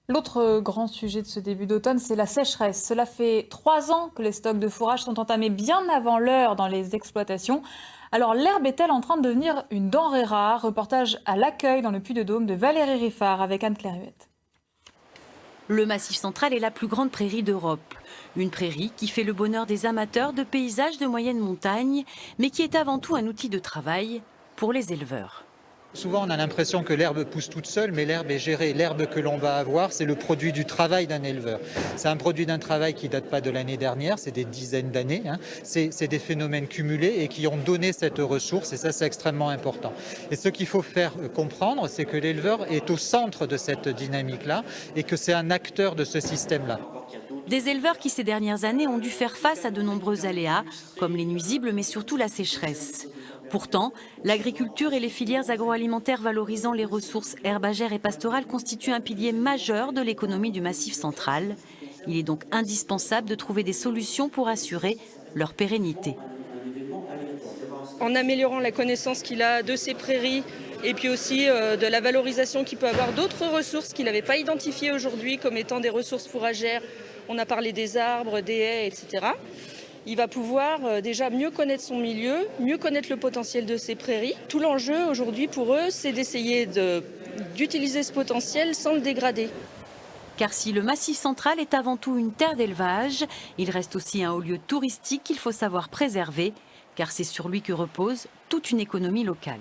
L'autre grand sujet de ce début d'automne, c'est la sécheresse. Cela fait 3 ans que les stocks de fourrage sont entamés bien avant l'heure dans les exploitations. Alors l'herbe est-elle en train de devenir une denrée rare? Reportage à l'Accueil dans le Puy-de-Dôme de Valérie Riffard avec Anne-Claire Huette. Le Massif central est la plus grande prairie d'Europe. Une prairie qui fait le bonheur des amateurs de paysages de moyenne montagne, mais qui est avant tout un outil de travail pour les éleveurs. Souvent, on a l'impression que l'herbe pousse toute seule, mais l'herbe est gérée. L'herbe que l'on va avoir, c'est le produit du travail d'un éleveur. C'est un produit d'un travail qui ne date pas de l'année dernière, c'est des dizaines d'années. C'est des phénomènes cumulés et qui ont donné cette ressource, et ça, c'est extrêmement important. Et ce qu'il faut faire comprendre, c'est que l'éleveur est au centre de cette dynamique-là et que c'est un acteur de ce système-là. Des éleveurs qui ces dernières années ont dû faire face à de nombreux aléas, comme les nuisibles, mais surtout la sécheresse. Pourtant, l'agriculture et les filières agroalimentaires valorisant les ressources herbagères et pastorales constituent un pilier majeur de l'économie du Massif central. Il est donc indispensable de trouver des solutions pour assurer leur pérennité. En améliorant la connaissance qu'il a de ces prairies et puis aussi de la valorisation qu'il peut avoir d'autres ressources qu'il n'avait pas identifiées aujourd'hui comme étant des ressources fourragères. On a parlé des arbres, des haies, etc. Il va pouvoir déjà mieux connaître son milieu, mieux connaître le potentiel de ces prairies. Tout l'enjeu aujourd'hui pour eux, c'est d'essayer d'utiliser ce potentiel sans le dégrader. Car si le Massif central est avant tout une terre d'élevage, il reste aussi un haut lieu touristique qu'il faut savoir préserver, car c'est sur lui que repose toute une économie locale.